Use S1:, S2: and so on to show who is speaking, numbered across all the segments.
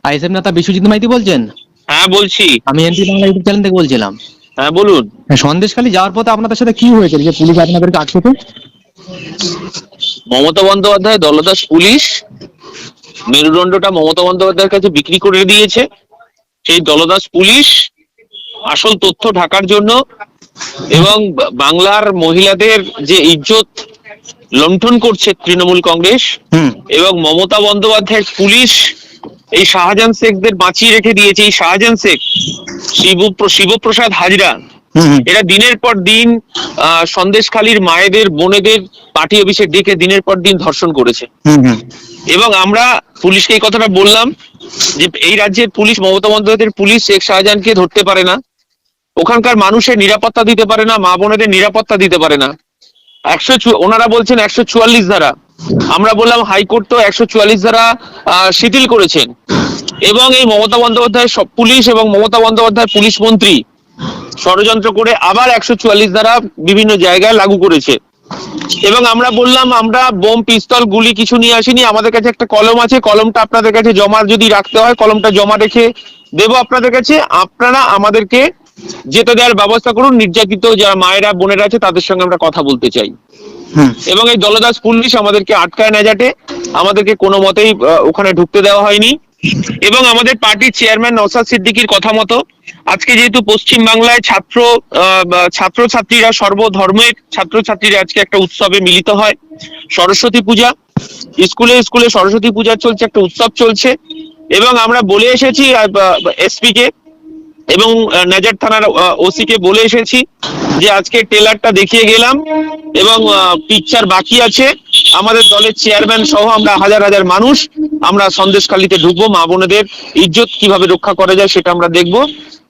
S1: ISF নেতা বিশ্বজিৎ মাইতি বলছেন?
S2: হ্যাঁ বলছি।
S1: আমি এনটি বাংলা ইউটিউব চ্যানেল থেকে বলছিলাম।
S2: হ্যাঁ বলুন।
S1: সন্দেশখালী যাওয়ার পথে আপনাদের সাথে কি হয়েছে যে পুলিশ আপনাদেরকে আটকেছে?
S2: মমতা বন্দ্যোপাধ্যায় দলদাস পুলিশ মেরুদণ্ডটা মমতা বন্দ্যোপাধ্যায়ের কাছে বিক্রি করে দিয়েছে। সেই দলদাস পুলিশ আসল তথ্য ঢাকার জন্য এবং বাংলার মহিলাদের যে ইজ্জত লুণ্ঠন করছে তৃণমূল কংগ্রেস এবং মমতা বন্দ্যোপাধ্যায়ের পুলিশ এই শাহজাহান শেখদের বাঁচিয়ে রেখে দিয়েছে। এই শাহজাহান শেখ, শিবপ্রসাদ হাজরা, এরা দিনের পর দিন সন্দেশখালীর মায়েদের বোনেদের পার্টি অফিসে ডেকে দিনের পর দিন ধর্ষণ করেছে। এবং আমরা পুলিশকে এই কথাটা বললাম যে এই রাজ্যের পুলিশ, মমতা বন্দ্যোপাধ্যায়ের পুলিশ শেখ শাহজাহানকে ধরতে পারে না, ওখানকার মানুষের নিরাপত্তা দিতে পারে না, মা বোনেদের নিরাপত্তা দিতে পারে না। ওনারা বলছেন 144 ধারা, আমরা বললাম হাইকোর্ট তো 144 ধারা শিথিল করেছেন। এবং এই মমতা বন্দ্যোপাধ্যায় সব পুলিশ এবং মমতা বন্দ্যোপাধ্যায় পুলিশ মন্ত্রী ষড়যন্ত্র করে আবার 144 ধারা বিভিন্ন জায়গায় লাগু করেছে। এবং আমরা বললাম আমরা বোম পিস্তল গুলি কিছু নিয়ে আসিনি, আমাদের কাছে একটা কলম আছে, কলমটা আপনাদের কাছে জমা যদি রাখতে হয় কলমটা জমা রেখে দেবো আপনাদের কাছে, আপনারা আমাদেরকে যেতে দেওয়ার ব্যবস্থা করুন। নির্যাতিত যারা মায়েরা বোনেরা আছে তাদের সঙ্গে আমরা কথা বলতে চাই। এবং এই দলদাস পুলিশ আমাদেরকে আটকায় না যাতে, আমাদেরকে কোনো মতেই ওখানে ঢুকতে দেওয়া হয়নি। এবং আমাদের পার্টির চেয়ারম্যান নওশাদ সিদ্দিকীর কথা মতো আজকে যেহেতু পশ্চিম বাংলায় ছাত্রছাত্রীরা, সর্বধর্মের ছাত্রছাত্রীরা আজকে একটা উৎসবে মিলিত হয়, সরস্বতী পূজা, স্কুলে স্কুলে সরস্বতী পূজা চলছে, একটা উৎসব চলছে। এবং আমরা বলে এসেছি এসপি কে এবং নাজার থানার ওসি কে বলে এসেছি যে আজকে ট্রেলারটা দেখিয়ে গেলাম এবং পিকচার বাকি আছে। আমাদের দলের চেয়ারম্যান সহ আমরা হাজার হাজার মানুষ আমরা সন্দেশখালীতে ঢুকবো, মা বোনেদের ইজ্জত কিভাবে রক্ষা করা যায় সেটা আমরা দেখবো।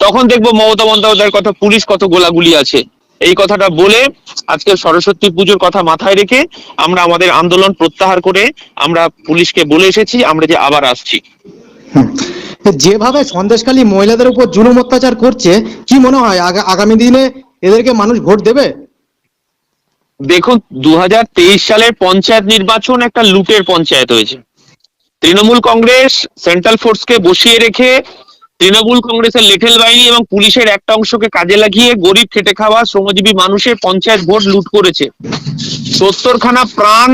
S2: তখন দেখবো মমতা বন্দ্যোপাধ্যায়ের কথা পুলিশ কত গোলাগুলি আছে। এই কথাটা বলে আজকে সরস্বতী পুজোর কথা মাথায় রেখে আমরা আমাদের আন্দোলন প্রত্যাহার করে আমরা পুলিশকে বলে এসেছি আমরা যে আবার আসছি।
S1: যেভাবে সন্দেশখালী মহিলাদের উপর জুলুম অত্যাচার করছে, কি মনে হয় আগামী দিনে এদেরকে মানুষ ভোট দেবে?
S2: দেখুন, 2023 সালের পঞ্চায়েত নির্বাচন একটা লুটের পঞ্চায়েত হয়েছে। তৃণমূল কংগ্রেস সেন্ট্রাল ফোর্সকে বসিয়ে রেখে তৃণমূল কংগ্রেসের লেঠেল বাহিনী এবং পুলিশের একটা অংশকে কাজে লাগিয়ে গরিব খেটে খাওয়া শ্রমজীবী মানুষের পঞ্চায়েত ভোট লুট করেছে। 70খানা প্রাণ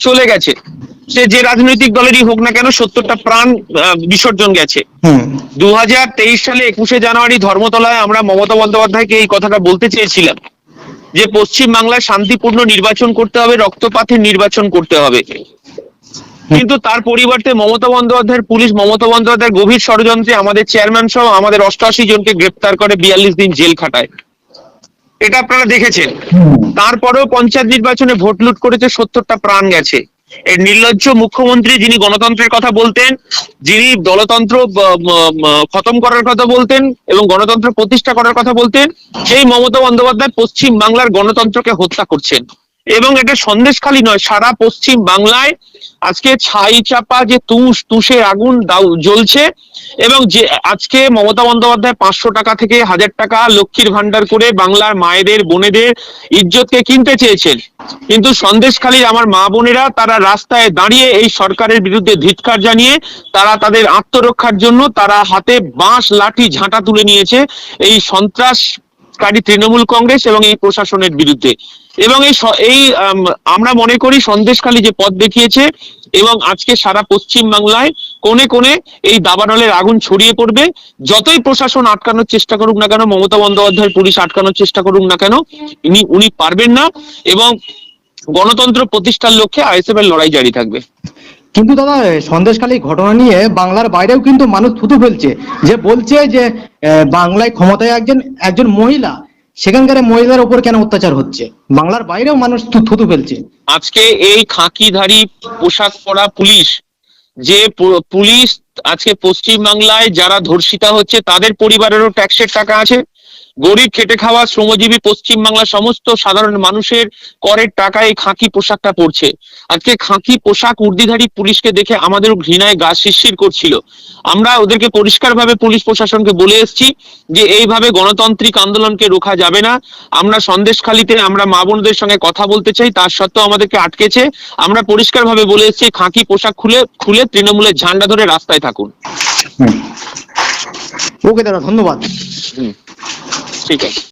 S2: চলে গেছে, সে যে রাজনৈতিক দলেরই হোক না কেন, 70টা প্রাণ বিসর্জন গেছে। 2023 সালে 21শে জানুয়ারি ধর্মতলায় আমরা মমতা বন্দ্যোপাধ্যায়কে এই কথাটা বলতে চেয়েছিলাম যে পশ্চিম বাংলায় শান্তিপূর্ণ নির্বাচন করতে হবে, রক্তপাতের নির্বাচন করতে হবে। কিন্তু তার পরিবর্তে মমতা বন্দ্যোপাধ্যায়ের পুলিশ, মমতা বন্দ্যোপাধ্যায়ের গভীর ষড়যন্ত্রে আমাদের চেয়ারম্যান সহ আমাদের 88 জনকে গ্রেপ্তার করে 42 দিন জেল খাটায়। এটা আপনারা দেখেছেন। তারপরেও পঞ্চায়েত নির্বাচনে ভোট লুট করেছে, 70টা প্রাণ গেছে। এই নির্লজ্জ মুখ্যমন্ত্রী, যিনি গণতন্ত্রের কথা বলতেন, যিনি দলতন্ত্র খতম করার কথা বলতেন এবং গণতন্ত্র প্রতিষ্ঠা করার কথা বলতেন, সেই মমতা বন্দ্যোপাধ্যায় পশ্চিম বাংলার গণতন্ত্রকে হত্যা করছেন। এবং এটা সন্দেশখালী নয়, সারা পশ্চিম বাংলায় আজকে ছাই চাপা যে তুষের আগুন জ্বলছে। এবং যে আজকে মমতা বন্দ্যোপাধ্যায় 500 টাকা থেকে 1000 টাকা লক্ষ্মীর ভান্ডার করে বাংলার মায়েদের বোনেদের ইজ্জতকে কিনতে চেয়েছেন, কিন্তু সন্দেশখালীর আমার মা বোনেরা তারা রাস্তায় দাঁড়িয়ে এই সরকারের বিরুদ্ধে ধিক্কার জানিয়ে তারা তাদের আত্মরক্ষার জন্য তারা হাতে বাঁশ লাঠি ঝাঁটা তুলে নিয়েছে এই সন্ত্রাসকারী তৃণমূল কংগ্রেস এবং এই প্রশাসনের বিরুদ্ধে। এবং এই আমরা মনে করি সন্দেশখালী যে পথ দেখিয়েছে এবং আজকে সারা পশ্চিম বাংলায় কোণে কোণে এই দাবানলের আগুন ছড়িয়ে পড়বে। যতই প্রশাসন আটকানোর চেষ্টা করুক না কেন, মমতা বন্দ্যোপাধ্যায়ের পুলিশ আটকানোর চেষ্টা করুক না কেন, উনি পারবেন না। এবং গণতন্ত্র প্রতিষ্ঠার লক্ষ্যে আইএসএফ এর লড়াই জারি থাকবে।
S1: কিন্তু দাদা, সন্দেশখালী ঘটনা নিয়ে বাংলার বাইরেও কিন্তু মানুষ থুতু ফেলছে, যে বলছে যে বাংলায় ক্ষমতায় একজন মহিলা, সেখানকার মহিলার উপর কেন অত্যাচার হচ্ছে। বাংলার বাইরেও মানুষ থুতু ফেলছে।
S2: আজকে এই খাকিধারী পোশাক পরা পুলিশ, যে পুলিশ আজকে পশ্চিম বাংলায় যারা ধর্ষিতা হচ্ছে তাদের পরিবারেরও ট্যাক্সের টাকা আছে, গরিব খেটে খাওয়া শ্রমজীবী পশ্চিম বাংলার সমস্ত সাধারণ মানুষের করের টাকা এই খাকি পোশাকটা পড়ছে। আজকে খাকি পোশাক উর্দিধারী পুলিশকে দেখে আমাদের ঘৃণায় গা শিরশির করছিল। আমরা ওদেরকে পরিষ্কারভাবে পুলিশ প্রশাসনকে বলে এসেছি যে এইভাবে গণতান্ত্রিক আন্দোলনকে রোখা যাবে না। আমরা সন্দেশখালীতে আমরা মা বোনদের সঙ্গে কথা বলতে চাই, তার সত্ত্বেও আমাদেরকে আটকেছে। আমরা পরিষ্কারভাবে বলে এসেছি খাকি পোশাক খুলে তৃণমূলের ঝান্ডা ধরে রাস্তায় থাকুন।
S1: ওকে দাদা, ধন্যবাদ।
S2: ঠিক আছে।